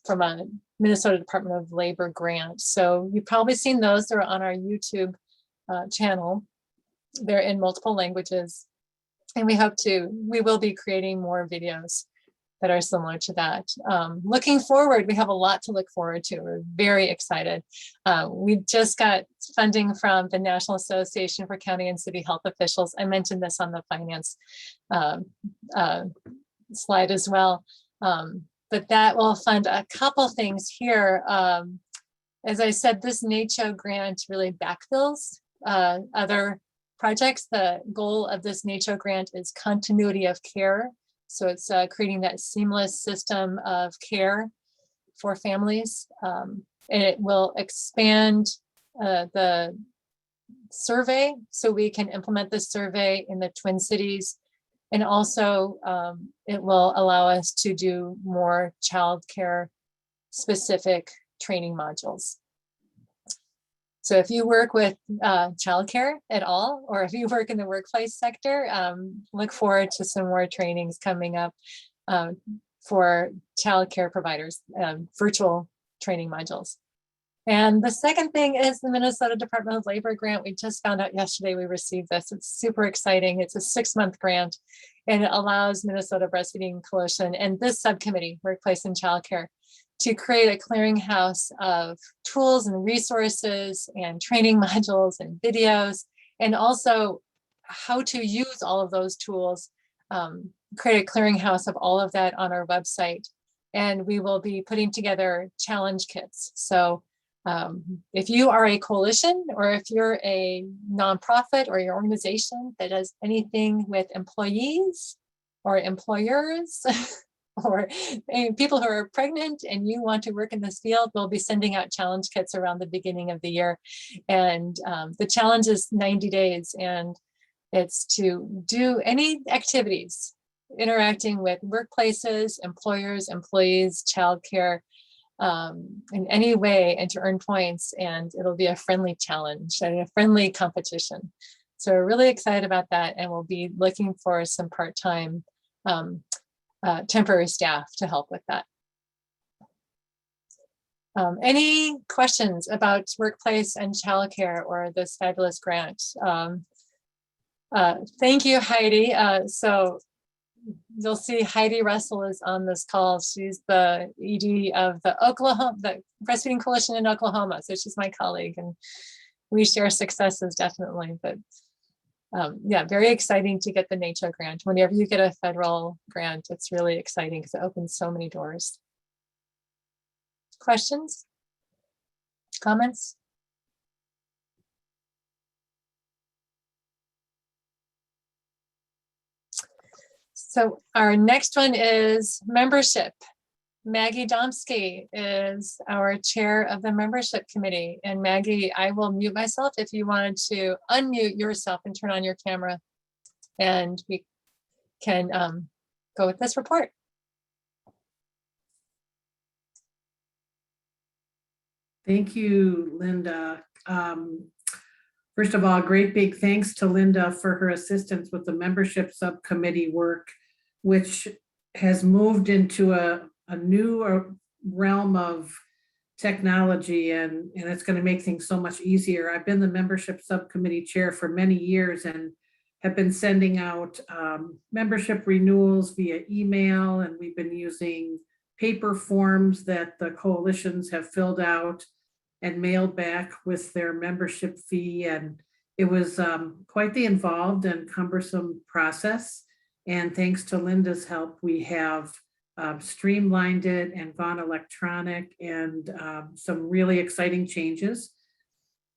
from a Minnesota Department of Labor grant. So you've probably seen those. They're on our YouTube channel. They're in multiple languages. And we will be creating more videos that are similar to that. Looking forward, we have a lot to look forward to. We're very excited. We just got funding from the National Association for County and City Health Officials. I mentioned this on the finance slide as well. But that will fund a couple things here. As I said, this NACCHO grant really backfills other projects. The goal of this NACCHO grant is continuity of care. So it's creating that seamless system of care for families. And it will expand the survey so we can implement this survey in the Twin Cities. And also it will allow us to do more childcare specific training modules. So if you work with childcare at all, or if you work in the workplace sector, look forward to some more trainings coming up for childcare providers, virtual training modules. And the second thing is the Minnesota Department of Labor grant. We just found out yesterday we received this. It's super exciting. It's a 6-month grant, and it allows Minnesota Breastfeeding Coalition and this subcommittee, Workplace and Childcare, to create a clearinghouse of tools and resources and training modules and videos, and also how to use all of those tools, create a clearinghouse of all of that on our website. And we will be putting together challenge kits. So if you are a coalition, or if you're a nonprofit or your organization that does anything with employees or employers or people who are pregnant and you want to work in this field, we'll be sending out challenge kits around the beginning of the year. And the challenge is 90 days, and it's to do any activities interacting with workplaces, employers, employees, childcare, in any way, and to earn points. And it'll be a friendly challenge and a friendly competition. So we're really excited about that, and we'll be looking for some part-time temporary staff to help with that. Any questions about workplace and childcare or this fabulous grant? Thank you, Heidi. So you'll see Heidi Russell is on this call. She's the ED of the Breastfeeding Coalition in Oklahoma. So she's my colleague, and we share successes definitely. But yeah, very exciting to get the NACHO grant. Whenever you get a federal grant, it's really exciting because it opens so many doors. Questions? Comments? So our next one is membership. Maggie Domsky is our chair of the membership committee. And Maggie, I will mute myself if you wanted to unmute yourself and turn on your camera, and we can go with this report.
Thank you, Linda. First of all, great big thanks to Linda for her assistance with the membership subcommittee work, which has moved into a new realm of technology, and it's going to make things so much easier. I've been the membership subcommittee chair for many years and have been sending out membership renewals via email, and we've been using paper forms that the coalitions have filled out and mailed back with their membership fee. And it was quite the involved and cumbersome process. And thanks to Linda's help, we have streamlined it and gone electronic, and some really exciting changes.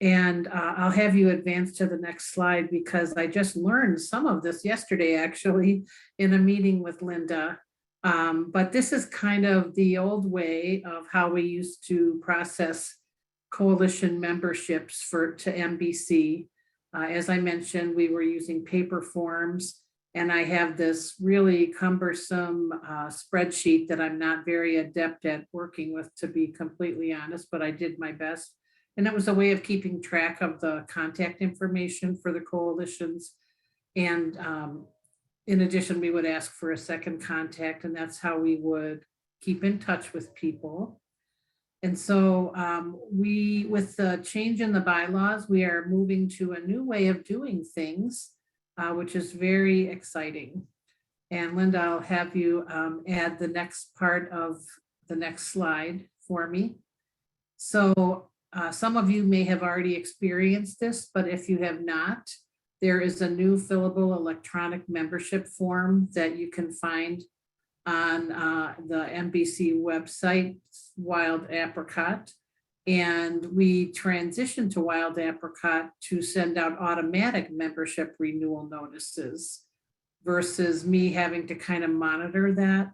And I'll have you advance to the next slide, because I just learned some of this yesterday, actually, in a meeting with Linda. But this is kind of the old way of how we used to process coalition memberships to MBC. As I mentioned, we were using paper forms, and I have this really cumbersome spreadsheet that I'm not very adept at working with, to be completely honest, but I did my best. And it was a way of keeping track of the contact information for the coalitions. And in addition, we would ask for a second contact, and that's how we would keep in touch with people. And so with the change in the bylaws, we are moving to a new way of doing things, which is very exciting. And Linda, I'll have you add the next part of the next slide for me. So some of you may have already experienced this, but if you have not, there is a new fillable electronic membership form that you can find on the MBC website, Wild Apricot. And we transitioned to Wild Apricot to send out automatic membership renewal notices versus me having to kind of monitor that.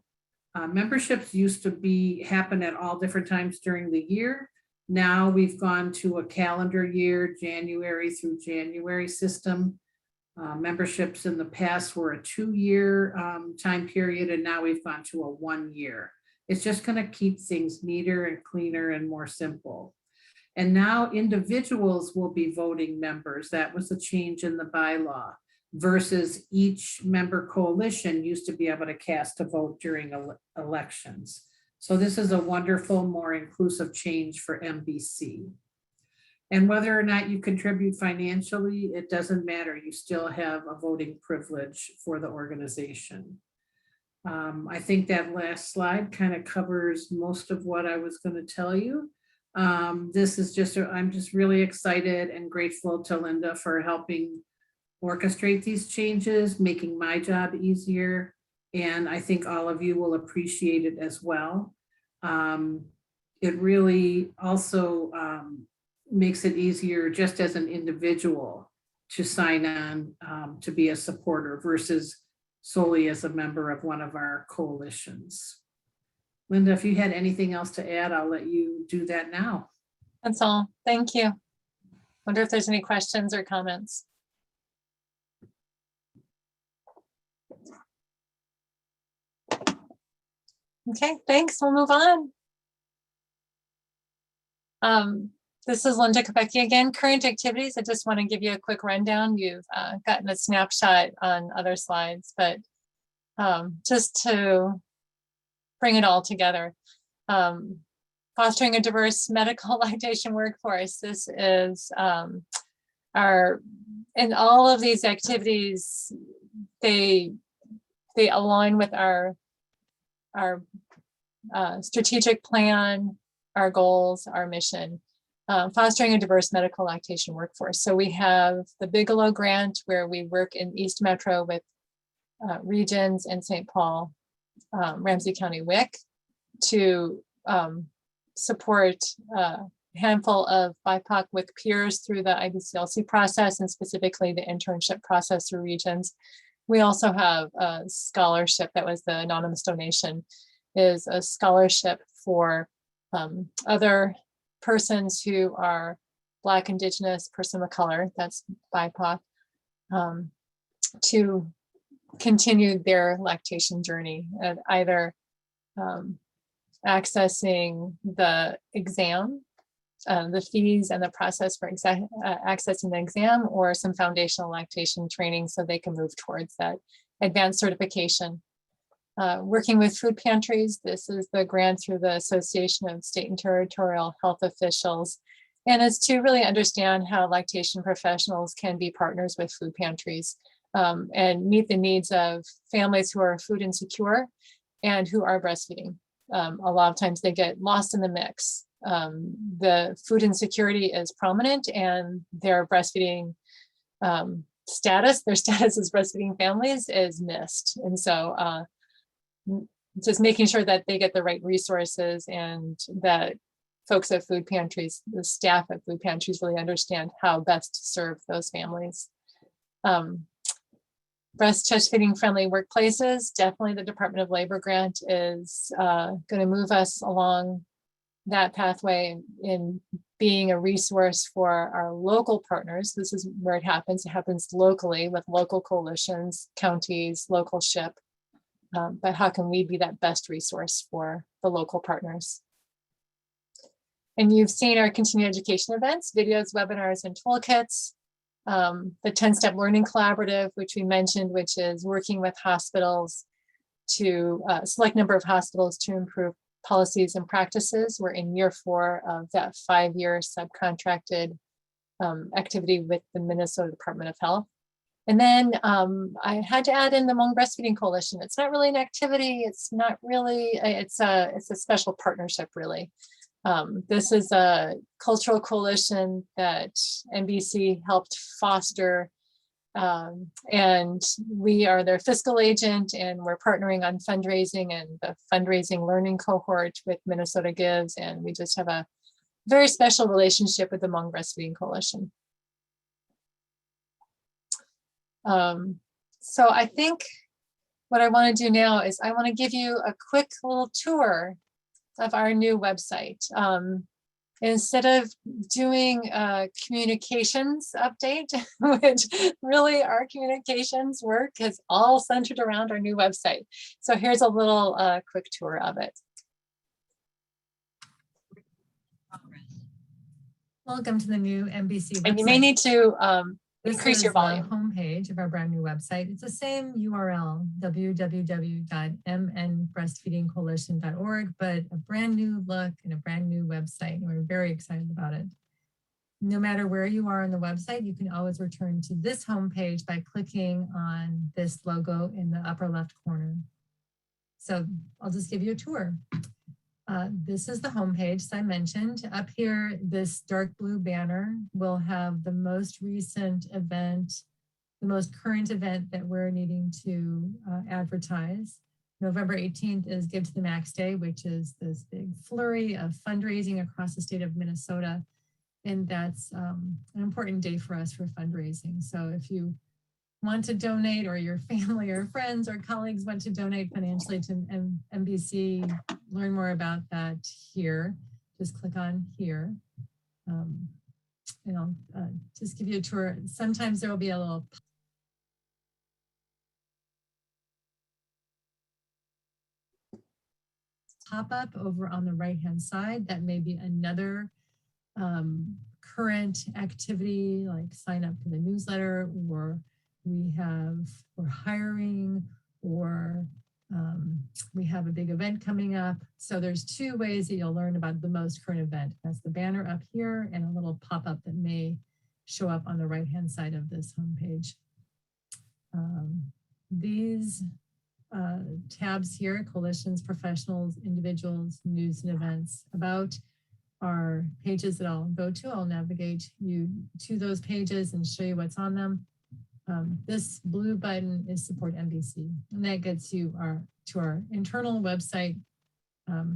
Memberships used to happen at all different times during the year. Now we've gone to a calendar year, January through January system. Memberships in the past were a 2-year time period, and now we've gone to a 1 year. It's just going to keep things neater and cleaner and more simple. And now individuals will be voting members. That was a change in the bylaw, versus each member coalition used to be able to cast a vote during elections. So this is a wonderful, more inclusive change for MBC. And whether or not you contribute financially, it doesn't matter. You still have a voting privilege for the organization. I think that last slide kind of covers most of what I was going to tell you. This is just, I'm just really excited and grateful to Linda for helping orchestrate these changes, making my job easier. And I think all of you will appreciate it as well. It really also makes it easier just as an individual to sign on to be a supporter versus solely as a member of one of our coalitions. Linda, if you had anything else to add, I'll let you do that now.
That's all. Thank you. Wonder if there's any questions or comments. Okay, thanks. We'll move on. This is Linda Kopecky again. Current activities. I just want to give you a quick rundown. You've gotten a snapshot on other slides, but just to bring it all together. Fostering a diverse medical lactation workforce. This is and all of these activities, they align with our strategic plan, our goals, our mission, fostering a diverse medical lactation workforce. So we have the Bigelow Grant, where we work in East Metro with regions in St. Paul, Ramsey County, WIC, to support a handful of BIPOC with peers through the IBCLC process, and specifically the internship process through regions. We also have a scholarship that was the anonymous donation, is a scholarship for other persons who are Black, Indigenous, person of color, that's BIPOC, to continue their lactation journey, and either accessing the exam, the fees and the process for accessing the exam, or some foundational lactation training so they can move towards that advanced certification. Working with food pantries, this is the grant through the Association of State and Territorial Health Officials, and it's to really understand how lactation professionals can be partners with food pantries and meet the needs of families who are food insecure and who are breastfeeding. A lot of times they get lost in the mix. The food insecurity is prominent, and their breastfeeding status, their status as breastfeeding families, is missed. And so just making sure that they get the right resources, and that folks at food pantries, the staff at food pantries, really understand how best to serve those families. Breast chest feeding friendly workplaces, definitely the Department of Labor grant is going to move us along that pathway in being a resource for our local partners. This is where it happens. It happens locally with local coalitions, counties, local SHIP. But how can we be that best resource for the local partners? And you've seen our continuing education events, videos, webinars, and toolkits. The 10-step learning collaborative, which we mentioned, which is working with hospitals to select number of hospitals to improve policies and practices. We're in year 4 of that 5-year subcontracted activity with the Minnesota Department of Health. And then I had to add in the Hmong Breastfeeding Coalition. It's not really an activity. It's not really, it's a special partnership, really. This is a cultural coalition that MBC helped foster, and we are their fiscal agent, and we're partnering on fundraising and the fundraising learning cohort with Minnesota Gives, and we just have a very special relationship with the Hmong Breastfeeding Coalition. So I think what I want to do now is I want to give you a quick little tour of our new website. Instead of doing a communications update, which really our communications work is all centered around our new website. So here's a little quick tour of it. Welcome to the new MBC website. And you may need to increase your volume.
The homepage of our brand new website. It's the same URL, www.mnbreastfeedingcoalition.org, but a brand new look and a brand new website. And we're very excited about it. No matter where you are on the website, you can always return to this homepage by clicking on this logo in the upper left corner. So I'll just give you a tour. This is the homepage, as I mentioned. Up here, this dark blue banner will have the most recent event, the most current event that we're needing to advertise. November 18th is Give to the Max Day, which is this big flurry of fundraising across the state of Minnesota. And that's an important day for us for fundraising. So if you want to donate, or your family or friends or colleagues want to donate financially to MBC, learn more about that here. Just click on here. And I'll just give you a tour. Sometimes there will be a little pop-up over on the right-hand side. That may be another current activity, like sign up for the newsletter, or we're hiring, or we have a big event coming up. So there's two ways that you'll learn about the most current event. That's the banner up here and a little pop-up that may show up on the right-hand side of this homepage. These tabs here, coalitions, professionals, individuals, news and events, about, are pages that I'll go to. I'll navigate you to those pages and show you what's on them. This blue button is Support MBC, and that gets you to our internal website,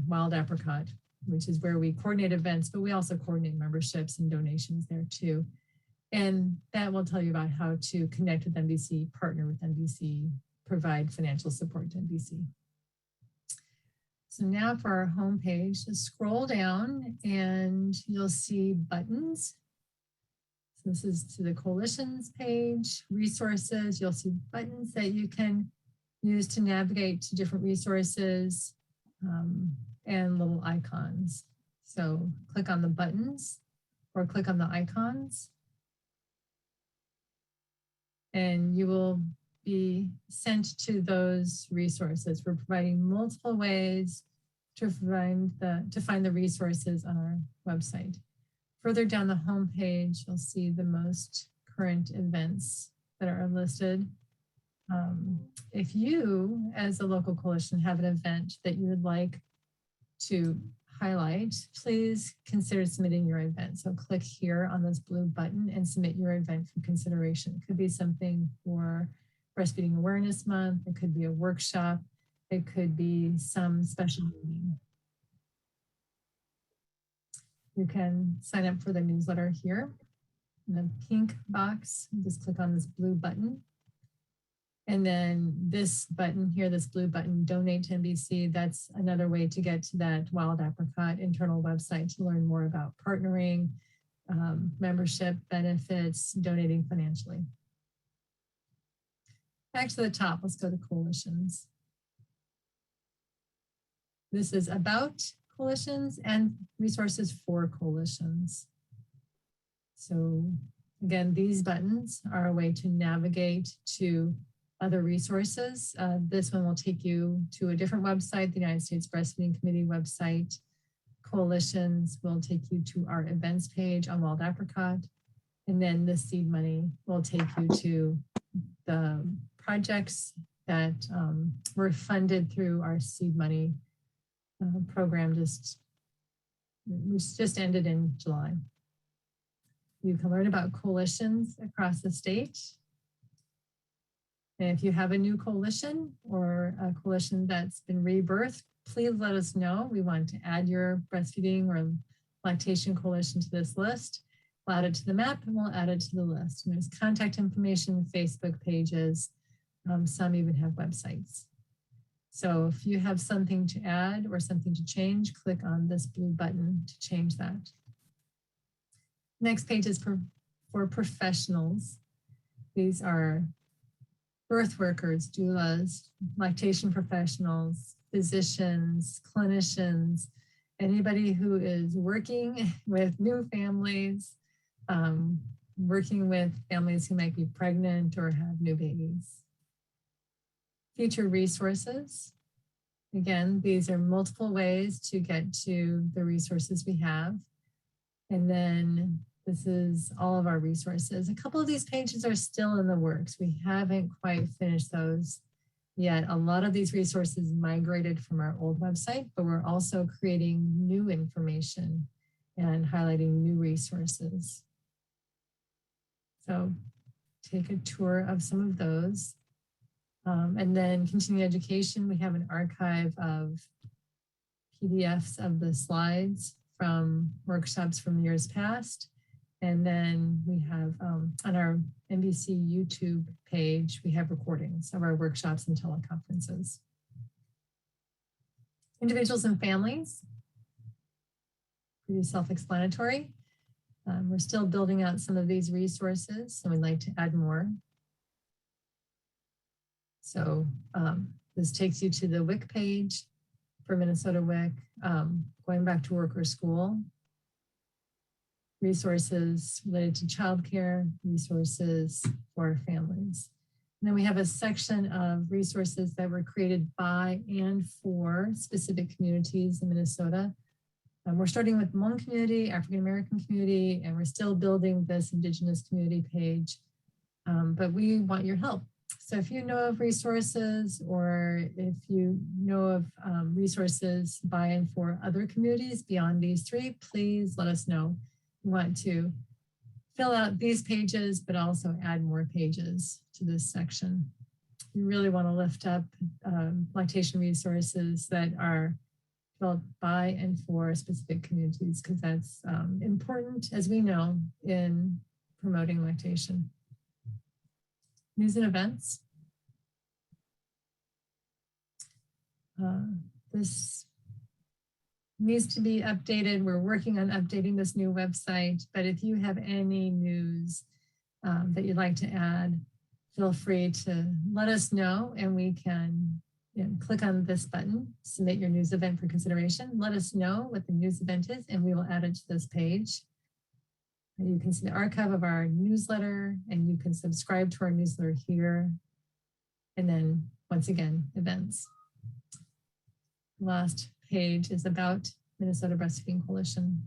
Wild Apricot, which is where we coordinate events, but we also coordinate memberships and donations there too. And that will tell you about how to connect with MBC, partner with MBC, provide financial support to MBC. So now for our homepage, just scroll down and you'll see buttons. So this is to the coalitions page, resources. You'll see buttons that you can use to navigate to different resources, and little icons. So click on the buttons or click on the icons, and you will be sent to those resources. We're providing multiple ways to find the resources on our website. Further down the home page, you'll see the most current events that are listed. If you, as a local coalition, have an event that you would like to highlight, please consider submitting your event. So click here on this blue button and submit your event for consideration. It could be something for Breastfeeding Awareness Month. It could be a workshop. It could be some special meeting. You can sign up for the newsletter here in the pink box. Just click on this blue button. And then this button here, this blue button, Donate to MBC, that's another way to get to that Wild Apricot internal website to learn more about partnering, membership benefits, donating financially. Back to the top, let's go to coalitions. This is about coalitions and resources for coalitions. So again, these buttons are a way to navigate to other resources. This one will take you to a different website, the United States Breastfeeding Committee website. Coalitions will take you to our events page on Wild Apricot. And then the seed money will take you to the projects that were funded through our seed money program, which just ended in July. You can learn about coalitions across the state. And if you have a new coalition or a coalition that's been rebirthed, please let us know. We want to add your breastfeeding or lactation coalition to this list. We'll add it to the map and we'll add it to the list. And there's contact information, Facebook pages. Some even have websites. So if you have something to add or something to change, click on this blue button to change that. Next page is for professionals. These are birth workers, doulas, lactation professionals, physicians, clinicians, anybody who is working with new families, working with families who might be pregnant or have new babies. Future resources. Again, these are multiple ways to get to the resources we have. And then this is all of our resources. A couple of these pages are still in the works. We haven't quite finished those Yet a lot of these resources migrated from our old website, but we're also creating new information and highlighting new resources. So take a tour of some of those. And then continuing education, we have an archive of PDFs of the slides from workshops from years past. And then we have on our MBC YouTube page, we have recordings of our workshops and teleconferences. Individuals and families, pretty self-explanatory. We're still building out some of these resources, so we'd like to add more. So this takes you to the WIC page for Minnesota WIC, going back to work or school, resources related to childcare, resources for families. And then we have a section of resources that were created by and for specific communities in Minnesota. We're starting with Hmong community, African American community, and we're still building this Indigenous community page, but we want your help. So if you know of resources, or if you know of resources by and for other communities beyond these three, please let us know. We want to fill out these pages, but also add more pages to this section. We really want to lift up lactation resources that are developed by and for specific communities, because that's important, as we know, in promoting lactation. News and events. This needs to be updated. We're working on updating this new website, but if you have any news that you'd like to add, feel free to let us know, and we can click on this button, submit your news event for consideration. Let us know what the news event is, and we will add it to this page. You can see the archive of our newsletter, and you can subscribe to our newsletter here. And then once again, events. Last page is about Minnesota Breastfeeding Coalition.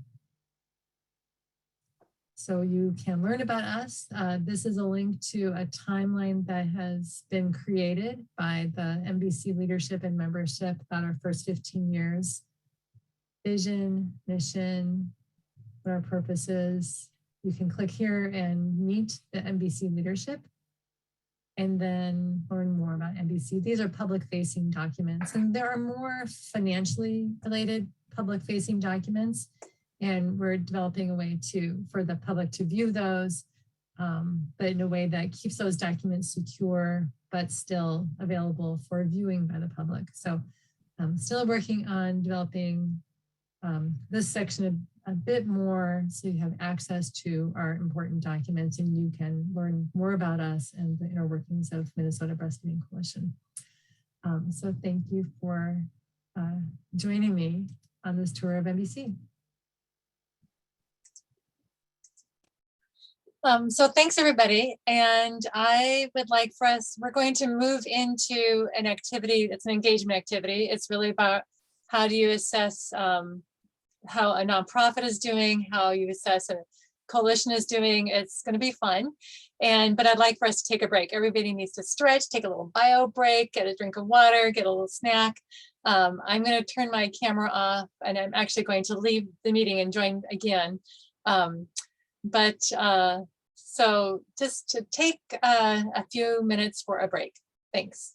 So you can learn about us. This is a link to a timeline that has been created by the MBC leadership and membership about our first 15 years. Vision, mission, what our purpose is. You can click here and meet the MBC leadership and then learn more about MBC. These are public-facing documents, and there are more financially related public-facing documents, and we're developing a way for the public to view those, but in a way that keeps those documents secure, but still available for viewing by the public. So I'm still working on developing this section a bit more, so you have access to our important documents and you can learn more about us and the inner workings of Minnesota Breastfeeding Coalition. So thank you for joining me on this tour of MBC. So thanks everybody. And I would like for us, we're going to move into an activity, it's an engagement activity. It's really about how do you assess how a nonprofit is doing, how you assess a coalition is doing. It's going to be fun. But I'd like for us to take a break. Everybody needs to stretch, take a little bio break, get a drink of water, get a little snack. I'm going to turn my camera off and I'm actually going to leave the meeting and join again. So just to take a few minutes for a break. Thanks.